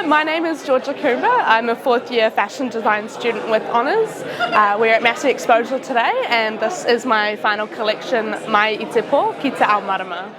My name is Georgia Coomber. I'm a fourth year fashion design student with honours. We're at Massey Exposure today, and this is my final collection, Mai I Te Po, Ki Te Ao Marama.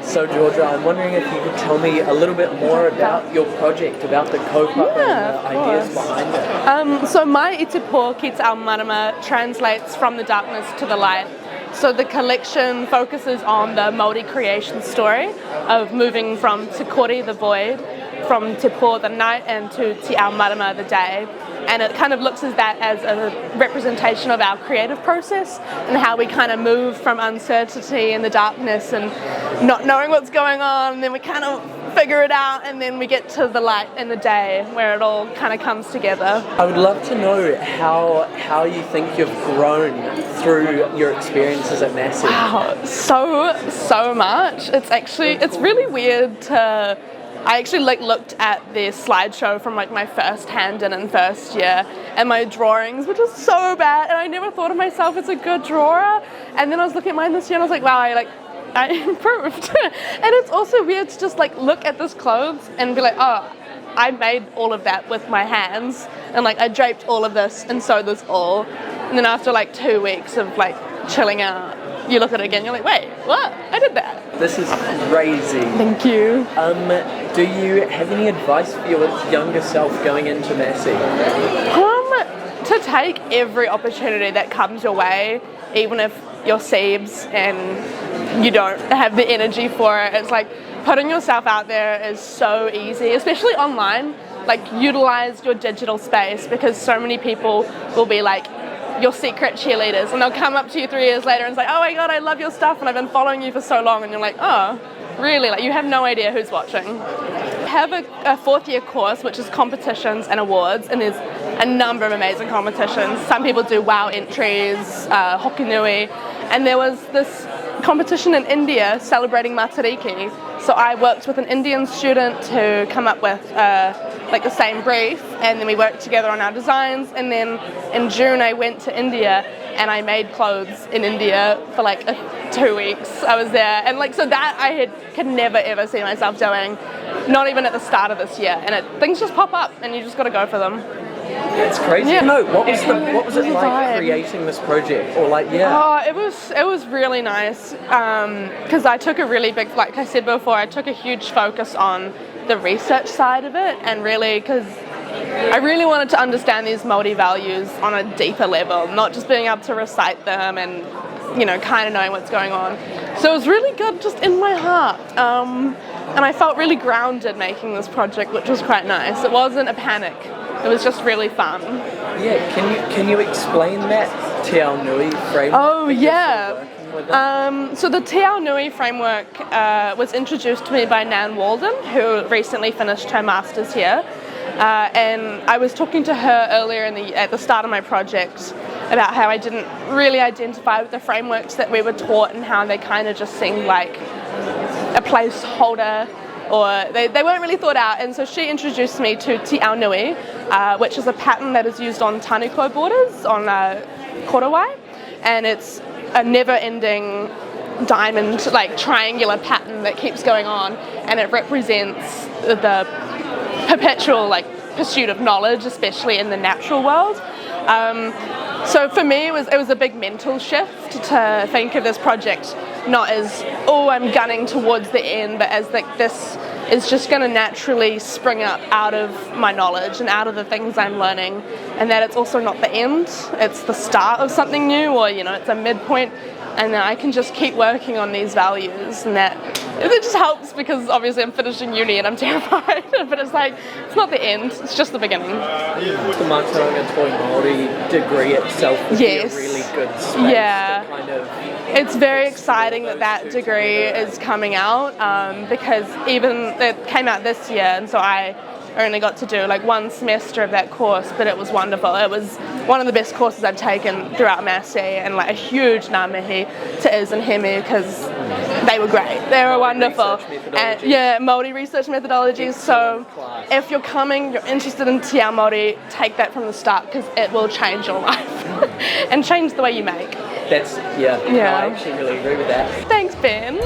So Georgia, I'm wondering if you could tell me a little bit more about your project, about the co-pup and the ideas behind it. So Mai I Te Po, Ki Te Ao Marama translates from the darkness to the light. So the collection focuses on the Māori creation story of moving from Te Kore, the void, from Te Po, the night, and to Te Ao Marama, the day. And it kind of looks at that as a representation of our creative process and how we kind of move from uncertainty and the darkness and not knowing what's going on, and then we kind of figure it out, and then we get to the light and the day where it all kind of comes together. I would love to know how you think you've grown through your experiences at Massey. Wow, so much. It's really weird to... I actually looked at the slideshow from my first hand-in first year, and my drawings were just so bad, and I never thought of myself as a good drawer. And then I was looking at mine this year and I was like, wow, I improved. And it's also weird to just look at this clothes and be like, oh, I made all of that with my hands, and I draped all of this and sewed this all. And then after 2 weeks of chilling out, you look at it again, you're like, wait, what? I did that. This is crazy. Thank you. Do you have any advice for your younger self going into Massey? To take every opportunity that comes your way, even if you're Sebes and you don't have the energy for it. It's putting yourself out there is so easy, especially online. Utilize your digital space, because so many people will be your secret cheerleaders, and they'll come up to you 3 years later and say, oh my god, I love your stuff and I've been following you for so long, and you're like, oh, really? You have no idea who's watching. I have a fourth year course which is competitions and awards, and there's a number of amazing competitions. Some people do wow entries, hokinui, and there was this competition in India celebrating Matariki. So I worked with an Indian student to come up with the same brief, and then we worked together on our designs, and then in June I went to India and I made clothes in India for 2 weeks. I was there, and so that I could never ever see myself doing, not even at the start of this year, and things just pop up and you just got to go for them. It's crazy. Yeah. No, what was it like creating this project? Or Oh, it was really nice, because I took a really big, like I said before, I took a huge focus on the research side of it, and really because I really wanted to understand these Māori values on a deeper level, not just being able to recite them and kind of knowing what's going on. So it was really good just in my heart, and I felt really grounded making this project, which was quite nice. It wasn't a panic. It was just really fun. Yeah, can you explain that Te Ao Nui framework? Oh yeah. So the Te Ao Nui framework was introduced to me by Nan Walden, who recently finished her master's here. And I was talking to her earlier at the start of my project about how I didn't really identify with the frameworks that we were taught, and how they kind of just seemed like a placeholder, or they weren't really thought out. And so she introduced me to Te Ao Nui, which is a pattern that is used on tanuko borders, on korowai, and it's a never-ending diamond, triangular pattern that keeps going on, and it represents the perpetual pursuit of knowledge, especially in the natural world. So for me, it was a big mental shift to think of this project not as, oh, I'm gunning towards the end, but as this is just going to naturally spring up out of my knowledge and out of the things I'm learning, and that it's also not the end, it's the start of something new, or it's a midpoint, and then I can just keep working on these values, and that it just helps, because obviously I'm finishing uni and I'm terrified, but it's not the end, it's just the beginning. The Mātauranga Toi Māori degree itself would be a really good space to kind of... It's very exciting that degree is coming out, because even it came out this year, and so I only got to do like one semester of that course, but it was wonderful. It was one of the best courses I've taken throughout Massey, and like a huge ngā mihi to Iz and Hemi because they were great. They were wonderful. And yeah, Māori research methodologies. So if you're coming, you're interested in Te Ao Māori, take that from the start because it will change your life and change the way you make. That's, yeah, I actually really agree with that. Thanks, Ben.